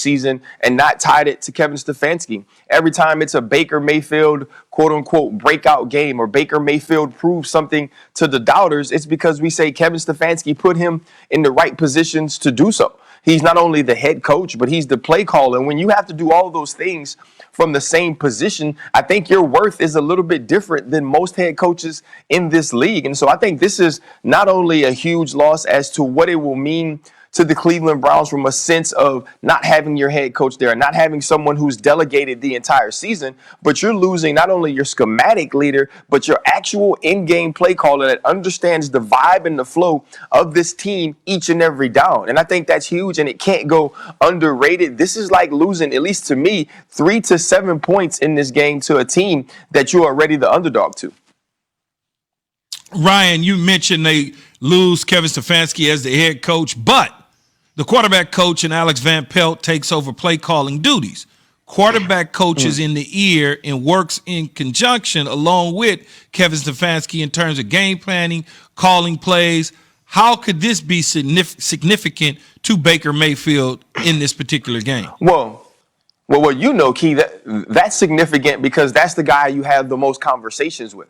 season and not tied it to Kevin Stefanski. Every time it's a Baker Mayfield quote unquote breakout game or Baker Mayfield proves something to the doubters, it's because we say Kevin Stefanski put him in the right positions to do so. He's not only the head coach, but he's the play caller. And when you have to do all of those things from the same position, I think your worth is a little bit different than most head coaches in this league. And so I think this is not only a huge loss as to what it will mean to the Cleveland Browns from a sense of not having your head coach there, not having someone who's delegated the entire season, but you're losing not only your schematic leader, but your actual in-game play caller that understands the vibe and the flow of this team each and every down. And I think that's huge, and it can't go underrated. This is like losing, at least to me, 3 to 7 points in this game to a team that you are already the underdog to. Ryan, you mentioned they lose Kevin Stefanski as the head coach, but the quarterback coach and Alex Van Pelt takes over play calling duties. Quarterback coach is in the ear and works in conjunction along with Kevin Stefanski in terms of game planning, calling plays. How could this be significant to Baker Mayfield in this particular game? Well, you know, Key, that's significant because that's the guy you have the most conversations with.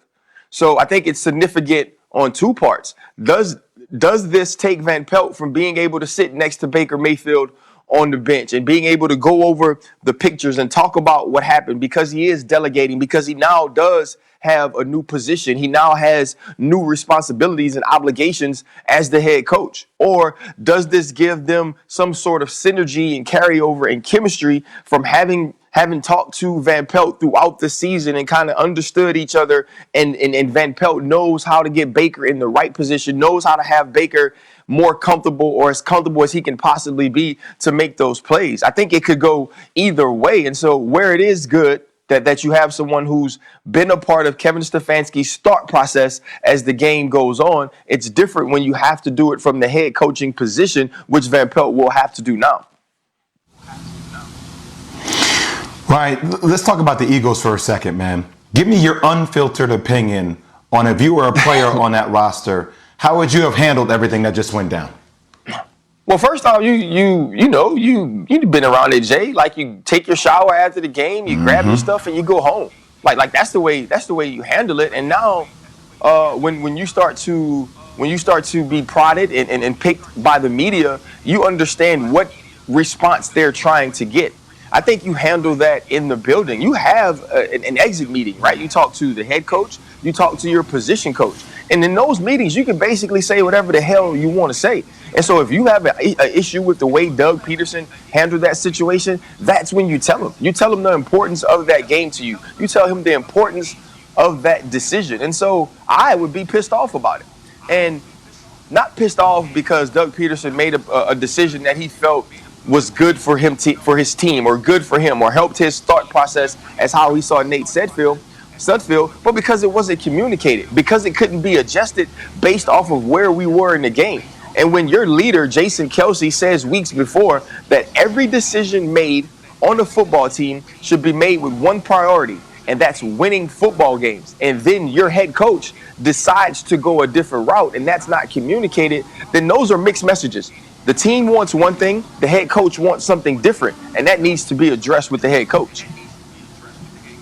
So I think it's significant on two parts. Does this take Van Pelt from being able to sit next to Baker Mayfield on the bench and being able to go over the pictures and talk about what happened, because he is delegating, because he now does have a new position. He now has new responsibilities and obligations as the head coach? Or does this give them some sort of synergy and carryover and chemistry from having talked to Van Pelt throughout the season and kind of understood each other, and Van Pelt knows how to get Baker in the right position, knows how to have Baker more comfortable or as comfortable as he can possibly be to make those plays? I think it could go either way. And so where it is good that you have someone who's been a part of Kevin Stefanski's start process as the game goes on, it's different when you have to do it from the head coaching position, which Van Pelt will have to do now. Right, let's talk about the Eagles for a second, man. Give me your unfiltered opinion on if you were a player on that roster. How would you have handled everything that just went down? Well, first off, you've been around it, Jay. Like, you take your shower after the game, you grab your stuff, and you go home. Like that's the way you handle it. And now, when you start to be prodded and picked by the media, you understand what response they're trying to get. I think you handle that in the building. You have an exit meeting, right? You talk to the head coach, you talk to your position coach. And in those meetings, you can basically say whatever the hell you want to say. And so if you have an issue with the way Doug Peterson handled that situation, that's when you tell him. You tell him the importance of that game to you. You tell him the importance of that decision. And so I would be pissed off about it. And not pissed off because Doug Peterson made a decision that he felt was good for him, for his team, or good for him, or helped his thought process as how he saw Nate Sudfeld, but because it wasn't communicated, because it couldn't be adjusted based off of where we were in the game. And when your leader, Jason Kelce, says weeks before that every decision made on the football team should be made with one priority, and that's winning football games, and then your head coach decides to go a different route, and that's not communicated, then those are mixed messages. The team wants one thing, the head coach wants something different, and that needs to be addressed with the head coach.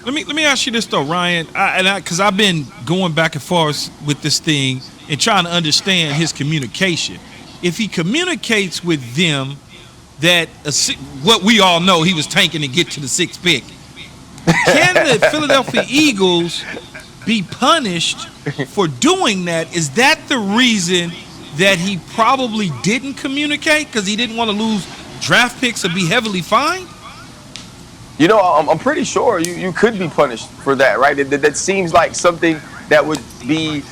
Let me ask you this though, Ryan, because I've been going back and forth with this thing and trying to understand his communication. If he communicates with them that what we all know, he was tanking to get to the 6th pick, can the Philadelphia Eagles be punished for doing that? Is that the reason that he probably didn't communicate, because he didn't want to lose draft picks or be heavily fined? You know, I'm pretty sure you could be punished for that, right? That seems like something that would be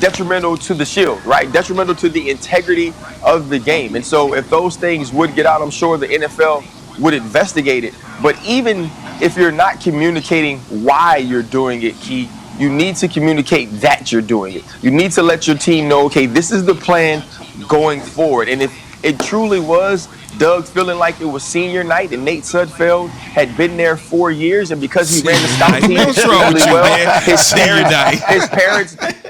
detrimental to the shield, right? Detrimental to the integrity of the game. And so if those things would get out, I'm sure the NFL would investigate it. But even if you're not communicating why you're doing it, Key, you need to communicate that you're doing it. You need to let your team know, okay, this is the plan going forward. And if it truly was Doug feeling like it was senior night and Nate Sudfeld had been there 4 years, and because he ran the scout team really well,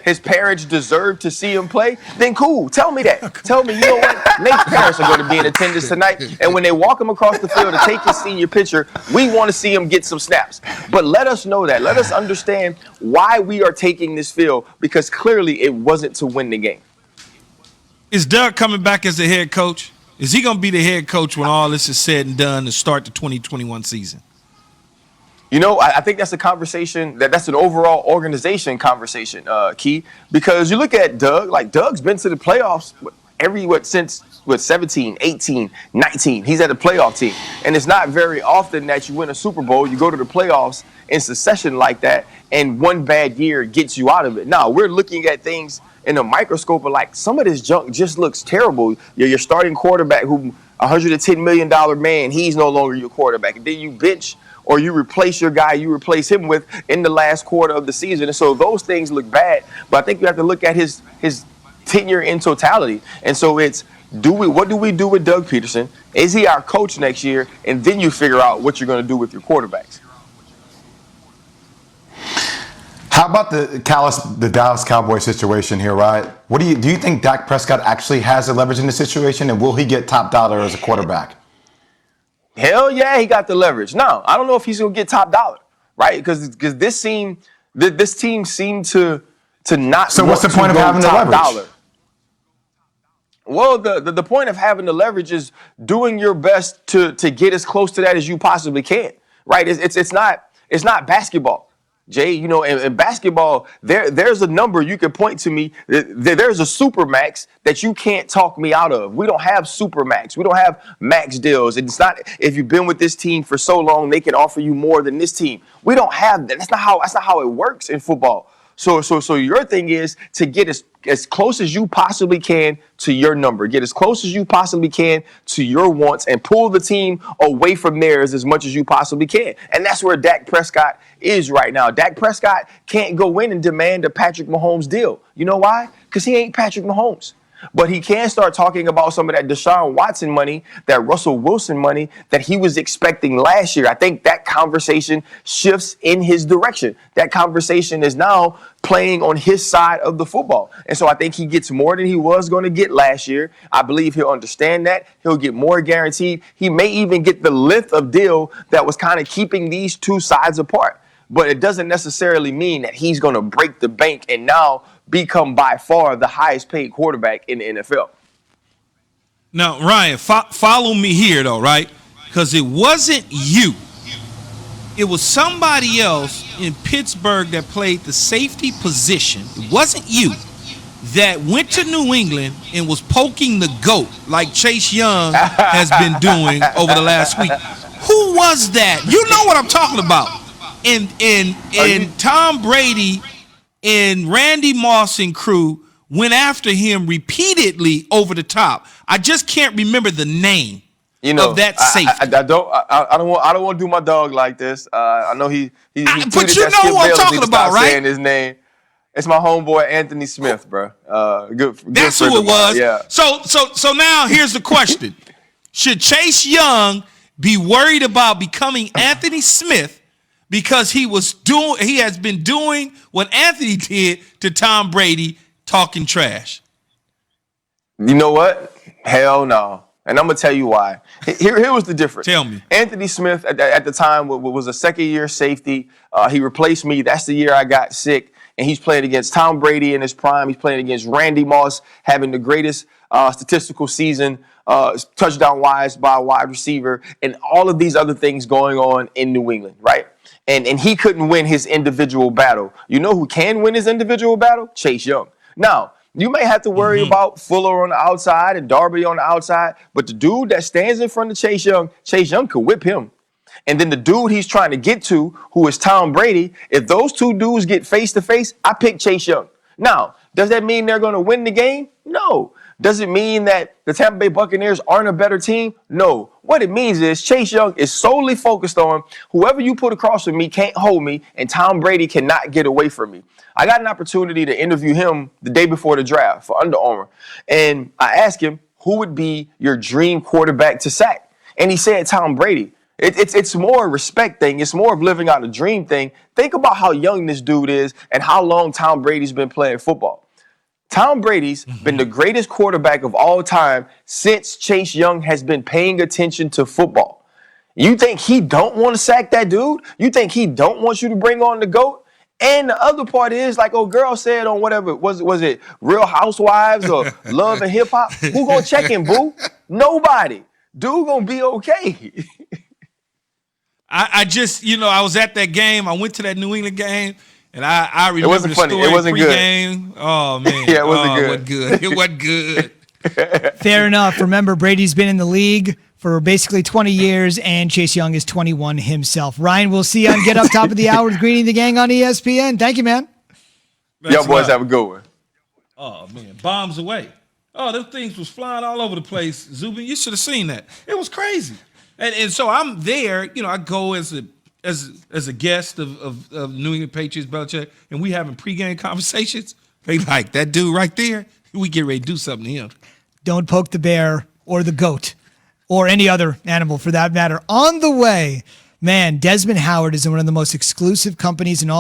his parents deserved to see him play, then cool. Tell me that. Tell me, you know what? Nate's parents are going to be in attendance tonight, and when they walk him across the field to take his senior picture, we want to see him get some snaps. But let us know that. Let us understand why we are taking this field, because clearly it wasn't to win the game. Is Doug coming back as the head coach? Is he going to be the head coach when all this is said and done to start the 2021 season? You know, I think that's a conversation, that's an overall organization conversation, Key, because you look at Doug, like Doug's been to the playoffs since 17, 18, 19. He's at the playoff team. And it's not very often that you win a Super Bowl, you go to the playoffs in succession like that, and one bad year gets you out of it. Now, we're looking at things in a microscope of like, some of this junk just looks terrible. Your starting quarterback, who $110 million man, he's no longer your quarterback. And then you bench or you replace your guy you replace him with in the last quarter of the season. And so those things look bad. But I think you have to look at his tenure in totality. And so it's, what do we do with Doug Peterson? Is he our coach next year? And then you figure out what you're going to do with your quarterbacks. How about the Dallas Cowboys situation here, right? Do you think Dak Prescott actually has the leverage in the situation, and will he get top dollar as a quarterback? Hell yeah, he got the leverage. Now, I don't know if he's going to get top dollar, right? Because this team seemed to not. So what's the point of having the leverage? Dollar. Well, the point of having the leverage is doing your best to get as close to that as you possibly can, right? It's not basketball. Jay, you know, in basketball, there's a number you can point to me. There's a super max that you can't talk me out of. We don't have super max. We don't have max deals. It's not, if you've been with this team for so long, they can offer you more than this team. We don't have that. That's not how it works in football. So your thing is to get as close as you possibly can to your number. Get as close as you possibly can to your wants and pull the team away from theirs as much as you possibly can. And that's where Dak Prescott is right now. Dak Prescott can't go in and demand a Patrick Mahomes deal. You know why? Because he ain't Patrick Mahomes. But he can start talking about some of that Deshaun Watson money, that Russell Wilson money that he was expecting last year. I think that conversation shifts in his direction. That conversation is now playing on his side of the football. And so I think he gets more than he was going to get last year. I believe he'll understand that. He'll get more guaranteed. He may even get the length of deal that was kind of keeping these two sides apart. But it doesn't necessarily mean that he's going to break the bank and now become by far the highest paid quarterback in the NFL. Now, Ryan, follow me here, though, right? Because it wasn't you. It was somebody else in Pittsburgh that played the safety position. It wasn't you that went to New England and was poking the GOAT like Chase Young has been doing over the last week. Who was that? You know what I'm talking about. And Tom Brady and Randy Moss and crew went after him repeatedly over the top. I just can't remember the name of that safety. I don't want to do my dog like this. I know he but you know what I'm talking about, right? Saying his name. It's my homeboy Anthony Smith, bro. Good. That's who it was. Yeah. So now here's the question: should Chase Young be worried about becoming Anthony Smith? Because he has been doing what Anthony did to Tom Brady, talking trash. You know what? Hell no. And I'm going to tell you why. Here was the difference. Tell me. Anthony Smith at the time was a second-year safety. He replaced me. That's the year I got sick. And he's playing against Tom Brady in his prime. He's playing against Randy Moss, having the greatest statistical season, touchdown-wise by a wide receiver, and all of these other things going on in New England, right? And he couldn't win his individual battle. You know who can win his individual battle? Chase Young. Now, you may have to worry about Fuller on the outside and Darby on the outside, but the dude that stands in front of Chase Young could whip him. And then the dude he's trying to get to, who is Tom Brady, if those two dudes get face-to-face, I pick Chase Young. Now, does that mean they're going to win the game? No. Does it mean that the Tampa Bay Buccaneers aren't a better team? No. What it means is Chase Young is solely focused on whoever you put across from me can't hold me, and Tom Brady cannot get away from me. I got an opportunity to interview him the day before the draft for Under Armour, and I asked him, who would be your dream quarterback to sack? And he said Tom Brady. It's more a respect thing. It's more of living out a dream thing. Think about how young this dude is and how long Tom Brady's been playing football. Tom Brady's been the greatest quarterback of all time since Chase Young has been paying attention to football. You think he don't want to sack that dude? You think he don't want you to bring on the GOAT? And the other part is, like old girl said on whatever, was it Real Housewives or Love and Hip Hop? Who gonna check him, boo? Nobody. Dude gonna be okay. I just, I was at that game. I went to that New England game, and I remember it wasn't the funny. story It wasn't pre-game. Good. Oh, man. Yeah, it wasn't good. It wasn't good. Fair enough. Remember, Brady's been in the league for basically 20 years, and Chase Young is 21 himself. Ryan, we'll see you on Get Up Top of the Hour with Greeny the Gang on ESPN. Thank you, man. Y'all boys have a good one. Oh, man. Bombs away. Oh, them things was flying all over the place. Zubin, you should have seen that. It was crazy. And so I'm there, I go as a guest of New England Patriots, Belichick, and we having pregame conversations. They like, that dude right there, we get ready to do something to him. Don't poke the bear or the goat or any other animal for that matter. On the way, man, Desmond Howard is in one of the most exclusive companies in all